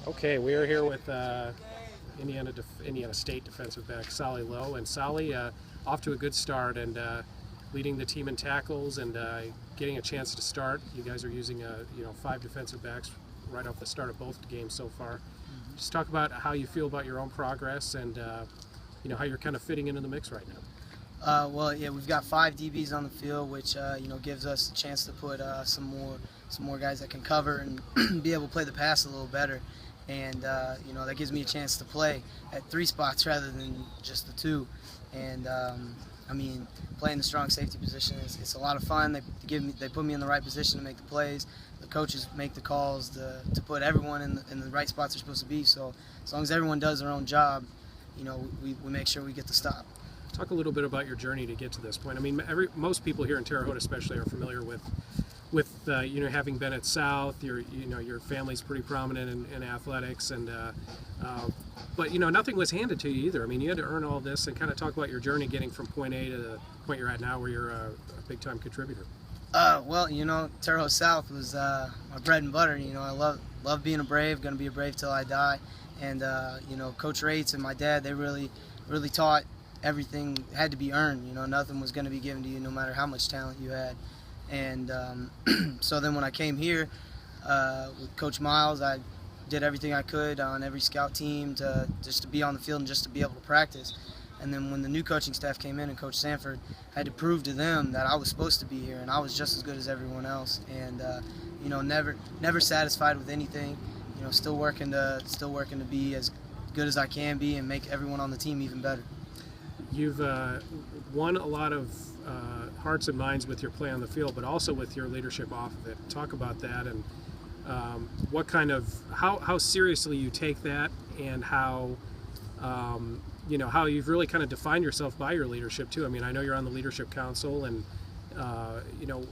Okay, we are here with Indiana State defensive back Tsali Lough, and Tsali off to a good start and leading the team in tackles and getting a chance to start. You guys are using 5 defensive backs right off the start of both games so far. Just talk about how you feel about your own progress and how you're kind of fitting into the mix right now. Well, yeah, we've got 5 DBs on the field, which gives us a chance to put some more guys that can cover and be able to play the pass a little better. And that gives me a chance to play at 3 spots rather than just the 2. And playing the strong safety position it's a lot of fun. They put me in the right position to make the plays. The coaches make the calls to put everyone in the right spots they're supposed to be. So as long as everyone does their own job, we make sure we get the stop. Talk a little bit about your journey to get to this point. I mean, most people here in Terre Haute especially are familiar with having been at South. Your family's pretty prominent in athletics, but nothing was handed to you either. I mean, you had to earn all this, and kind of talk about your journey getting from point A to the point you're at now, where you're a big time contributor. Well, Terre Haute South was my bread and butter. I love being a Brave. Going to be a Brave till I die. And Coach Rates and my dad, they really taught everything had to be earned. Nothing was going to be given to you, no matter how much talent you had. And so then when I came here with Coach Miles, I did everything I could on every scout team to be on the field and just to be able to practice. And then when the new coaching staff came in and Coach Sanford, I had to prove to them that I was supposed to be here and I was just as good as everyone else. And never satisfied with anything. Still working to be as good as I can be and make everyone on the team even better. You've won a lot of hearts and minds with your play on the field, but also with your leadership off of it. Talk about that and how seriously you take that, and how how you've really kind of defined yourself by your leadership too. I mean, I know you're on the leadership council, and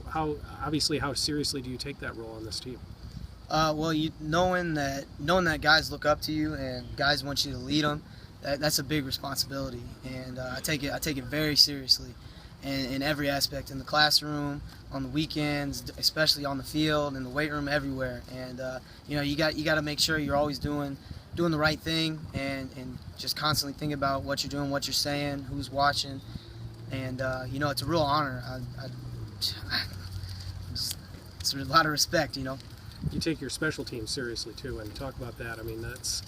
how seriously do you take that role on this team? Well, knowing that guys look up to you and guys want you to lead them, that's a big responsibility, and I take it very seriously, and in every aspect, in the classroom, on the weekends, especially on the field, in the weight room, everywhere. And you got to make sure you're always doing the right thing, and just constantly think about what you're doing, what you're saying, who's watching, and it's a real honor. It's a lot of respect, You take your special teams seriously too, and talk about that. I mean, that's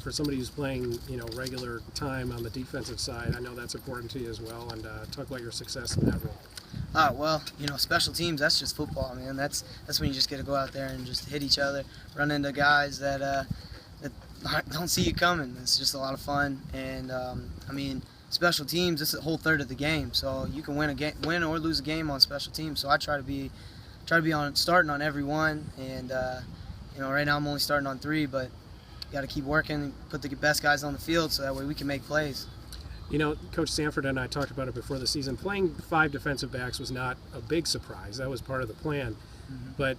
for somebody who's playing regular time on the defensive side, I know that's important to you as well. And talk about your success in that role. Well, special teams, that's just football, man. That's when you just get to go out there and just hit each other, run into guys that don't see you coming. It's just a lot of fun. And special teams, it's a whole third of the game, so you can win or lose a game on special teams. So I try to be starting on every one, and right now I'm only starting on 3, but you got to keep working, put the best guys on the field, so that way we can make plays. Coach Sanford and I talked about it before the season. Playing 5 defensive backs was not a big surprise. That was part of the plan. But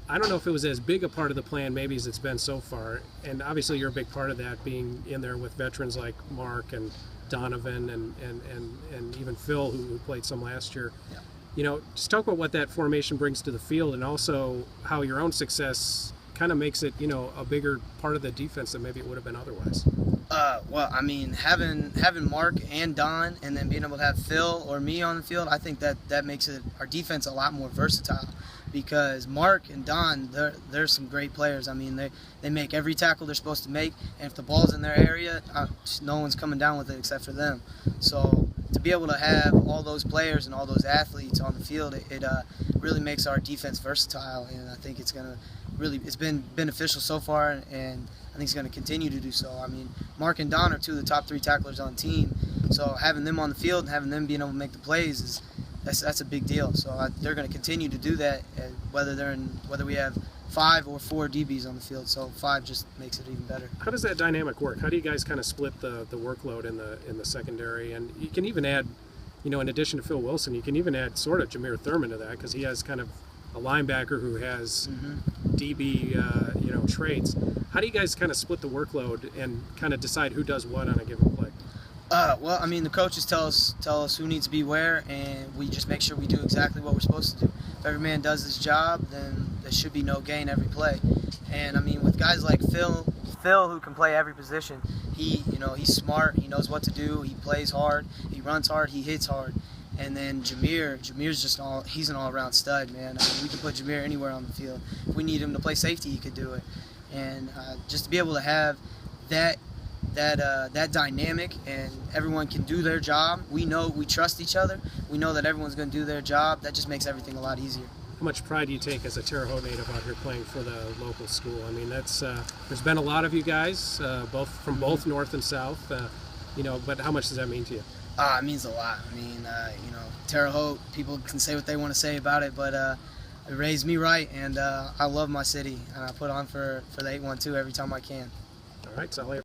I don't know if it was as big a part of the plan maybe as it's been so far. And obviously you're a big part of that, being in there with veterans like Mark and Donovan and even Phil, who played some last year. Yeah. Just talk about what that formation brings to the field, and also how your own success kind of makes it, a bigger part of the defense than maybe it would have been otherwise. Well, having Mark and Don, and then being able to have Phil or me on the field, I think that makes our defense a lot more versatile, because Mark and Don, they're some great players. I mean, they make every tackle they're supposed to make, and if the ball's in their area, no one's coming down with it except for them. So to be able to have all those players and all those athletes on the field, it really makes our defense versatile, and I think it's been beneficial so far, and I think it's going to continue to do so. I mean, Mark and Don are 2 of the top 3 tacklers on the team, so having them on the field and having them being able to make the plays that's a big deal. So they're going to continue to do that, whether we have 5 or 4 DBs on the field. So 5 just makes it even better. How does that dynamic work? How do you guys kind of split the workload in the secondary? And you can even add, in addition to Phil Wilson, you can even add sort of Jameer Thurman to that, because he has kind of a linebacker who has DB traits. How do you guys kind of split the workload and kind of decide who does what on a given play? Well, the coaches tell us who needs to be where, and we just make sure we do exactly what we're supposed to do. If every man does his job, then there should be no gain every play. And with guys like Phil Phil, who can play every position. He's smart. He knows what to do. He plays hard. He runs hard. He hits hard. And then Jameer's just he's an all-around stud, man. I mean, we can put Jameer anywhere on the field. If we need him to play safety, he could do it. And just to be able to have that dynamic, and everyone can do their job. We trust each other. We know that everyone's going to do their job. That just makes everything a lot easier. How much pride do you take as a Terre Haute native out here playing for the local school? I mean, that's there's been a lot of you guys, both from both north and south. But how much does that mean to you? It means a lot. I mean, Terre Haute, people can say what they want to say about it, but it raised me right, and I love my city, and I put on for the 812 every time I can. All right, Tsali.